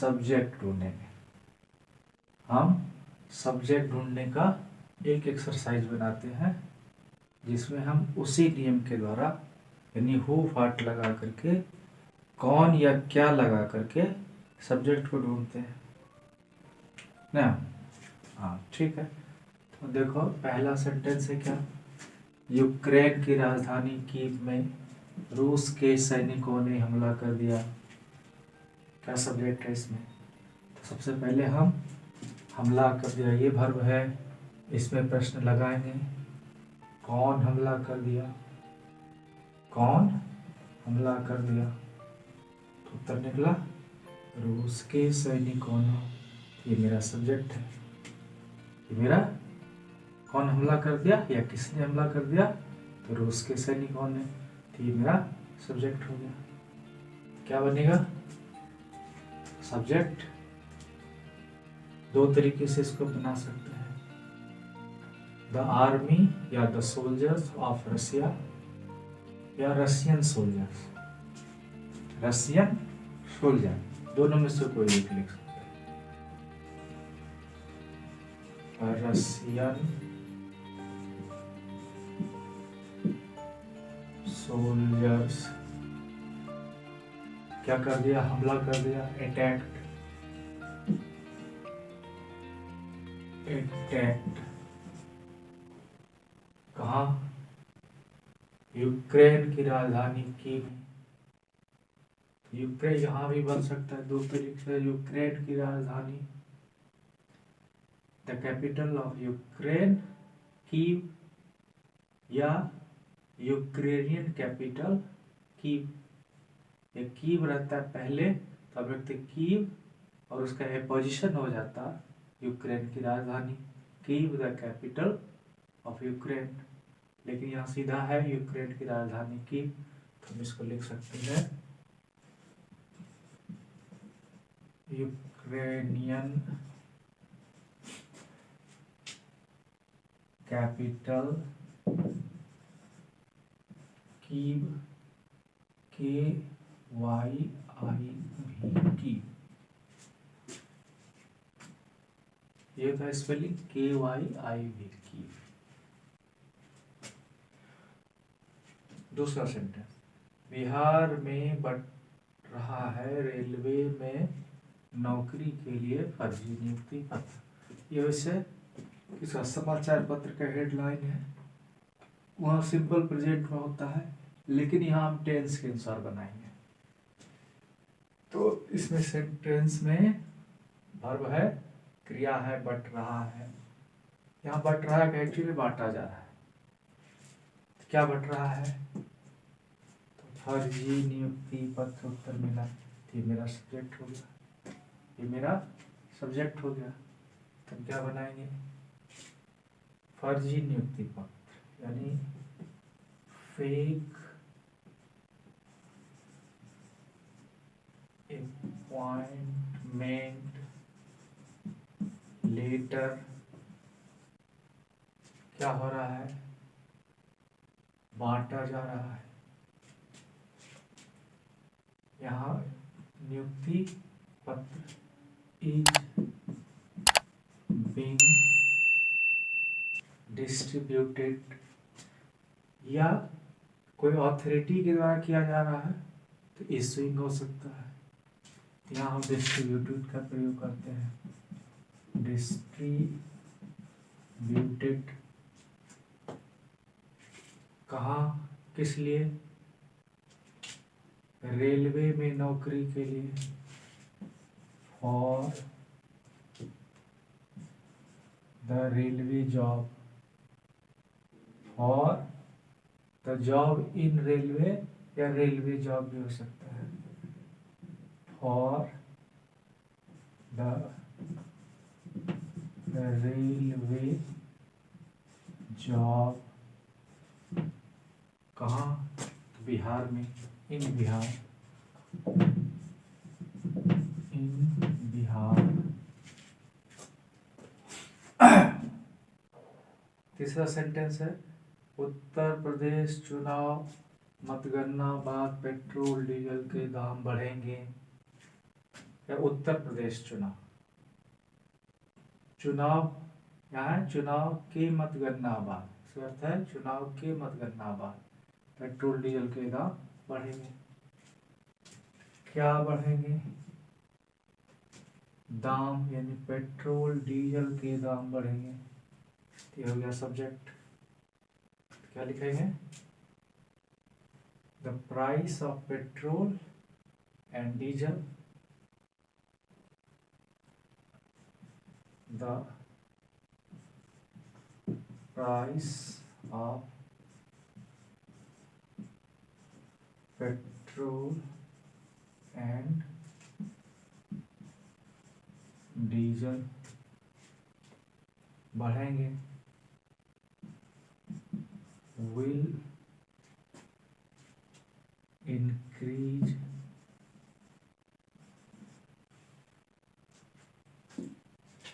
Subject ढूंढेंगे। हम subject ढूंढने का एक एक्सरसाइज बनाते हैं जिसमें हम उसी नियम के द्वारा यानी हु व्हाट लगा करके कौन या क्या लगा करके सब्जेक्ट को ढूंढते हैं ना। हाँ ठीक है, तो देखो पहला सेंटेंस है क्या, यूक्रेन की राजधानी कीव में रूस के सैनिकों ने हमला कर दिया। क्या सब्जेक्ट है इसमें? तो सबसे पहले हम हमला कर दिया ये वर्ब है, इसमें प्रश्न लगाएंगे कौन हमला कर दिया, कौन हमला कर दिया, तो उत्तर निकला रूस के सैनिकों ने। ये मेरा सब्जेक्ट है, ये मेरा कौन हमला कर दिया या किसने हमला कर दिया, तो रूस के सैनिकों ने। तो ये मेरा सब्जेक्ट हो गया। क्या बनेगा सब्जेक्ट? दो तरीके से इसको बना सकते हैं, द आर्मी या द सोल्जर्स ऑफ रशिया या रशियन सोल्जर्स, रशियन सोल्जर, दोनों में से कोई एक लिख सकते हैं। रशियन सोल्जर्स क्या कर दिया, हमला कर दिया, अटैक्ट, अटैक्ट कहाँ, यूक्रेन की राजधानी कीव। यूक्रेन यहाँ भी बन सकता है दो तरीके से, यूक्रेन की राजधानी, the capital of Ukraine Kyiv, या यूक्रेनियन कैपिटल कीव। ये कीव रहता है पहले तो अब लिखते कीव और उसका एपोजिशन हो जाता यूक्रेन की राजधानी, Kyiv the capital of Ukraine. लेकिन यहाँ सीधा है यूक्रेन की राजधानी कीव, तो हम इसको लिख सकते हैं यूक्रेनियन कैपिटल कीव, KYIV, ये था स्पेलिंग KYIV की। दूसरा सेंटेंस, बिहार में बढ़ रहा है रेलवे में नौकरी के लिए फर्जी नियुक्ति पत्र। ये वैसे किसका समाचार पत्र का हेडलाइन है, वहाँ सिंपल प्रेजेंट में होता है, लेकिन यहाँ हम टेंस के अनुसार बनाएंगे। तो इसमें सेंटेंस में वर्ब है, क्रिया है, बट रहा है। यहाँ बट रहा है एक्चुअली बांटा जा रहा है। तो क्या बट रहा है, तो फर्जी नियुक्ति पत्र उत्तर मिला। तो ये मेरा सब्जेक्ट हो गया, ये मेरा सब्जेक्ट हो गया। तो हम क्या बनाएंगे, फर्जी नियुक्ति पत्र यानी फेक अपॉइंटमेंट लेटर। क्या हो रहा है, बांटा जा रहा है। यहाँ नियुक्ति पत्र इज बीइंग डिस्ट्रीब्यूटेड, या कोई अथॉरिटी के द्वारा किया जा रहा है तो इशूइंग हो सकता है। यहाँ हम डिस्ट्रीब्यूटेड का प्रयोग करते हैं, डिस्ट्रीब्यूटेड कहाँ, किस लिए, रेलवे में नौकरी के लिए, for the railway job, for the job in railway, या रेलवे जॉब भी हो सकता है, फॉर द रेलवे जॉब कहाँ, बिहार में, इन बिहार, इन बिहार। तीसरा सेंटेंस है, उत्तर प्रदेश चुनाव मतगणना बाद पेट्रोल डीजल के दाम बढ़ेंगे। या उत्तर प्रदेश चुनाव। चुनाव यहाँ है, चुनाव के मतगणना बाद, इसका अर्थ है चुनाव के मतगणना बाद पेट्रोल डीजल के दाम बढ़ेंगे। क्या बढ़ेंगे? दाम, यानी पेट्रोल डीजल के दाम बढ़ेंगे। ये हो गया सब्जेक्ट। क्या लिखेंगे? The price of petrol and diesel, the price of petrol and diesel बढ़ेंगे, will increase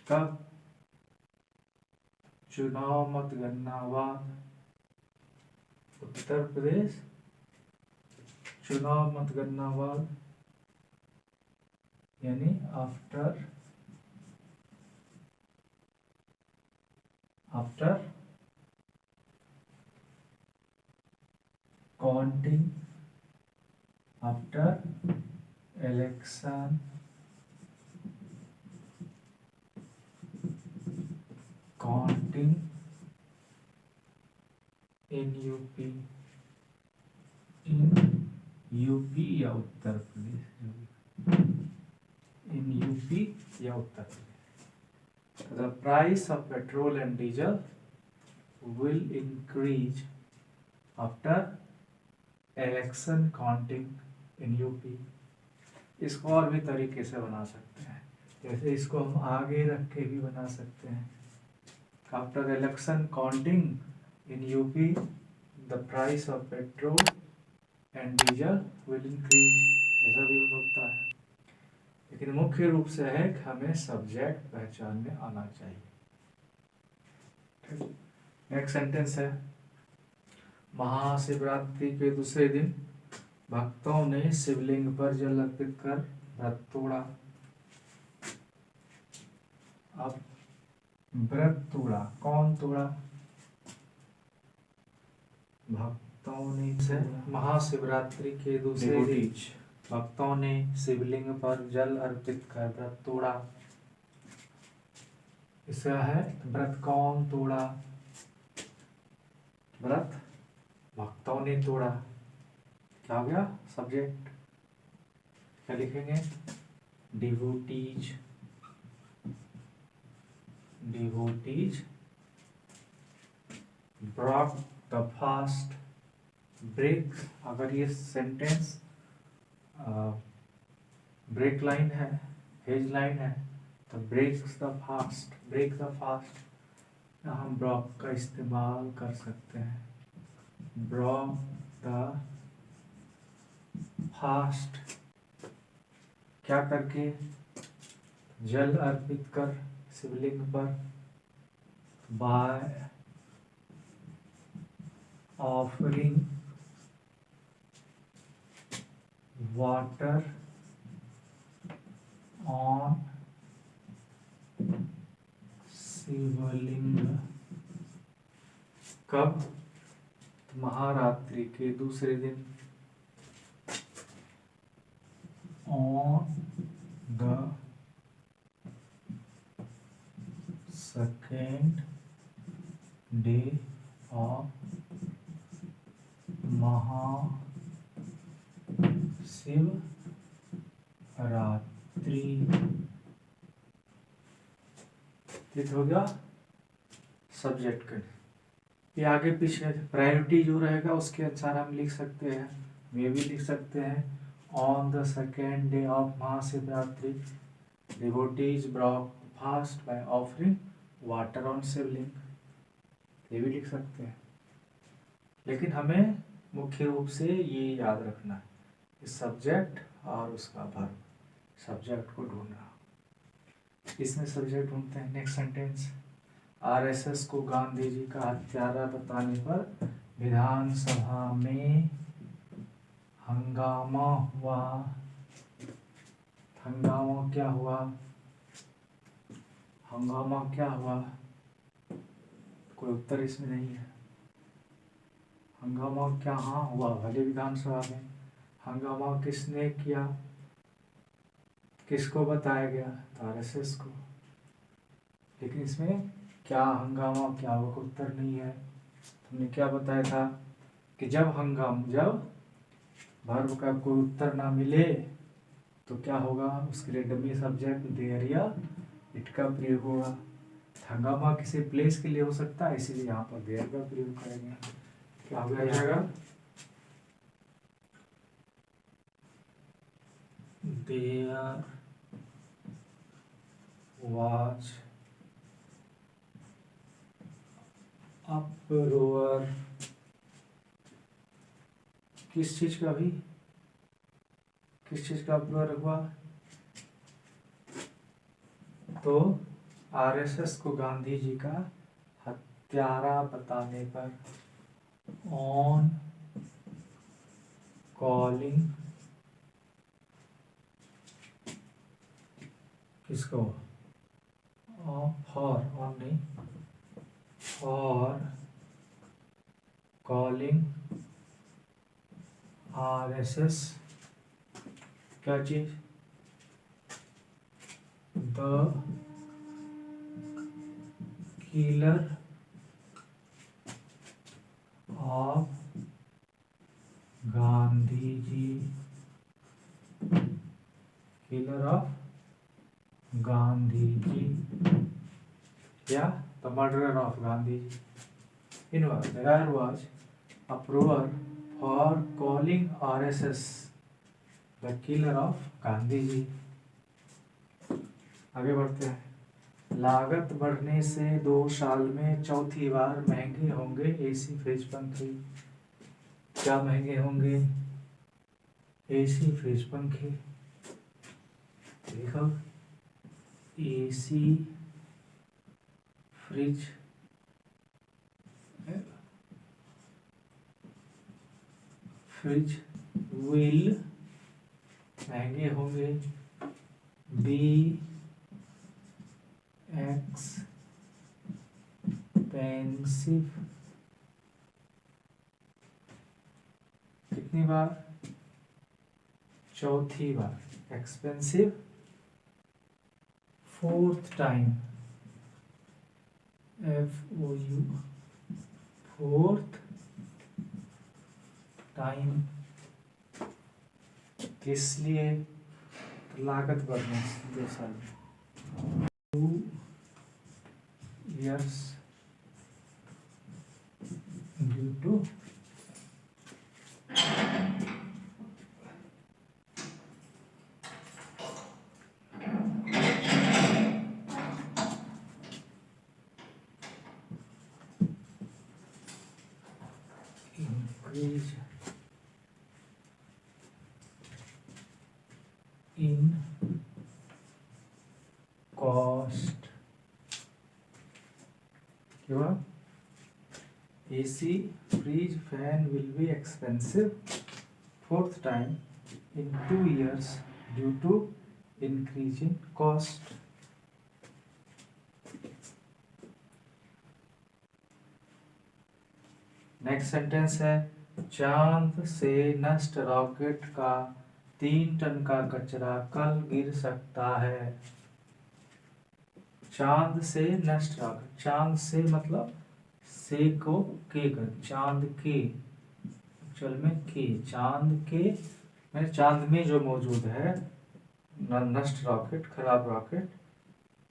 कब? चुनाव मतगणना बाद। उत्तर प्रदेश चुनाव मतगणना बाद, यानी after counting, after election counting in UP, या उत्तर प्रदेश, इन यूपी या Uttar Pradesh. The price of petrol and diesel will increase after election counting in UP। इसको और भी तरीके से बना सकते हैं, जैसे इसको हम आगे रख के भी बना सकते हैं। After election counting in UP, the price of petrol and diesel will increase, ऐसा भी होता है। लेकिन मुख्य रूप से है कि हमें सब्जेक्ट पहचानने आना चाहिए। नेक्स्ट सेंटेंस है, महाशिवरात्रि के दूसरे दिन भक्तों ने शिवलिंग पर जल अर्पित कर व्रत तोड़ा। अब व्रत तोड़ा, कौन तोड़ा? भक्तों ने से महाशिवरात्रि के दूसरे दिन भक्तों ने शिवलिंग पर जल अर्पित कर व्रत तोड़ा। इसका है व्रत कौन तोड़ा? व्रत भक्तों ने तोड़ा। क्या हो गया सब्जेक्ट? क्या लिखेंगे? Devotees, devotees brought the fast. Break, अगर ये सेंटेंस ब्रेक लाइन है, हेज लाइन है, तो breaks the fast, break the fast यहाँ हम ब्रॉक का इस्तेमाल कर सकते हैं। ब्रॉक द फास्ट, क्या करके? जल अर्पित कर शिवलिंग पर, बाय ऑफरिंग वाटर ऑन शिवलिंग। कब? महारात्रि के दूसरे दिन। On the second day of Mahashivratri. ये हो गया सब्जेक्ट का। ये आगे पीछे प्रायोरिटी जो रहेगा उसके अनुसार हम लिख सकते हैं। वे भी लिख सकते हैं on the second day of Mahashivratri devotees brought fast by offering water on Shivling, ये भी लिख सकते हैं। लेकिन हमें मुख्य रूप से ये याद रखना है इस सब्जेक्ट और उसका वर्ब, सब्जेक्ट को ढूंढना। इसमें सब्जेक्ट ढूंढते हैं। नेक्स्ट सेंटेंस, आरएसएस को गांधी जी का हत्यारा बताने पर विधानसभा में हंगामा हुआ हंगामा क्या हुआ, हंगामा क्या हुआ, कोई उत्तर इसमें नहीं है। हंगामा क्या हाँ हुआ भले विधानसभा में। हंगामा किसने किया, किसको बताया गया, तो आरएसएस को। लेकिन इसमें क्या हंगामा क्या हुआ का उत्तर नहीं है। तुमने क्या बताया था कि जब वर्ब का कोई उत्तर ना मिले तो क्या होगा, उसके लिए डमी सब्जेक्ट देयर या इट का प्रयोग होगा। हंगामा किसी प्लेस के लिए हो सकता है, इसीलिए यहाँ पर देयर का प्रयोग करेंगे। क्या हो जाएगा, देयर वाज अप्रोवर, किस चीज का भी, किस चीज का अप्रोवर हुआ, तो आरएसएस को गांधी जी का हत्यारा बताने पर, ऑन कॉलिंग किसको, फॉर ऑन नहीं, फॉर कॉलिंग आरएसएस क्या चीज, the killer of Gandhi ji, killer of Gandhi ji या the murderer of Gandhi ji. In there was approver for calling RSS the killer of Gandhi ji. आगे बढ़ते हैं। लागत बढ़ने से 2 साल में चौथी बार महंगे होंगे एसी फ्रिज पंखे। क्या महंगे होंगे, एसी फ्रिज पंखे। देखो एसी फ्रिज फ्रिज विल महंगे होंगे, बी एक्सपेंसिव कितनी बार, चौथी बार, expensive fourth time, FOU fourth time. किस लिए, तो लागत बढ़ने से 2 साल में, 2 years due to increase in cost। क्या, AC fridge fan will be expensive fourth time in 2 years due to increase in cost। Next sentence है, चांद से नष्ट रॉकेट का 3 टन का कचरा कल गिर सकता है। चांद से नष्ट रॉकेट, चांद से मतलब से को के कर, चांद के चल में के, चांद के मैंने चांद में जो मौजूद है नष्ट रॉकेट, खराब रॉकेट,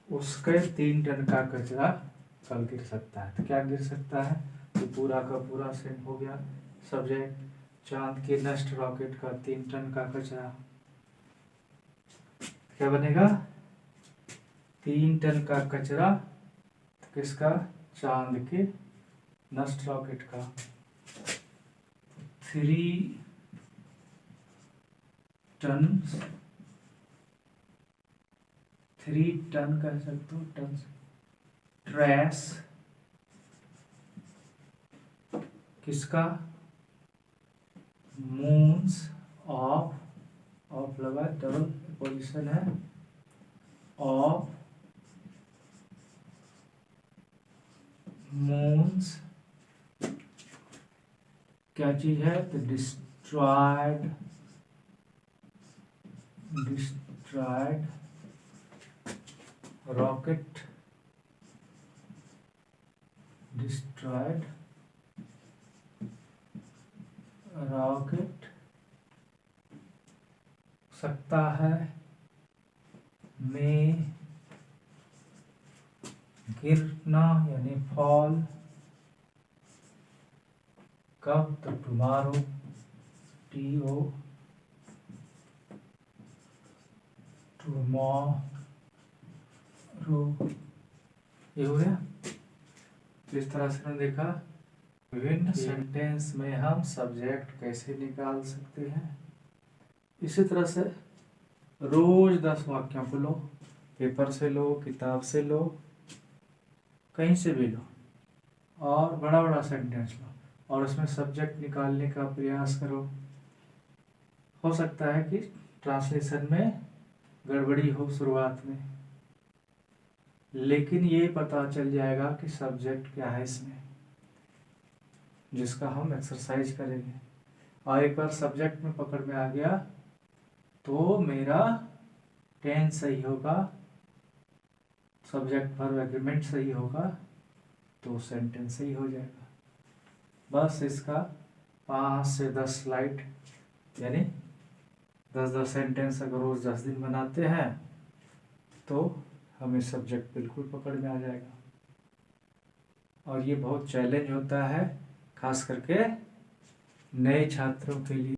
उसके 3 टन का कचरा कल गिर सकता है। तो क्या गिर सकता है, तो पूरा का पूरा सेंट हो गया सब्जेक्ट, चांद के नष्ट रॉकेट का 3 टन का कचरा। क्या बनेगा, 3 टन का कचरा, तो किसका, चांद के नष्ट रॉकेट का। 3 टन, 3 टन कह सकते हो, टन ट्रैश किसका, मून्स ऑफ लगा डबल पोजीशन है ऑफ मून्स, क्या चीज है, तो डिस्ट्रॉयड रॉकेट, डिस्ट्रॉयड रॉकेट सकता है में गिरना यानी फॉल, कब, तो टुमारो, TO टुमारो, ये हो गया। तो इस तरह से हमने देखा विभिन्न सेंटेंस में हम सब्जेक्ट कैसे निकाल सकते हैं। इसी तरह से रोज 10 वाक्यों को लो, पेपर से लो, किताब से लो, कहीं से भी लो, और बड़ा बड़ा सेंटेंस लो और उसमें सब्जेक्ट निकालने का प्रयास करो। हो सकता है कि ट्रांसलेशन में गड़बड़ी हो शुरुआत में, लेकिन ये पता चल जाएगा कि सब्जेक्ट क्या है इसमें, जिसका हम एक्सरसाइज करेंगे। और एक बार सब्जेक्ट में पकड़ में आ गया तो मेरा टेंस सही होगा, सब्जेक्ट वर्ब एग्रीमेंट सही होगा, तो सेंटेंस सही हो जाएगा। बस इसका 5 से 10 स्लाइड यानी 10-10 सेंटेंस अगर रोज 10 दिन बनाते हैं तो हमें सब्जेक्ट बिल्कुल पकड़ में आ जाएगा। और ये बहुत चैलेंज होता है, खास करके नए छात्रों के लिए।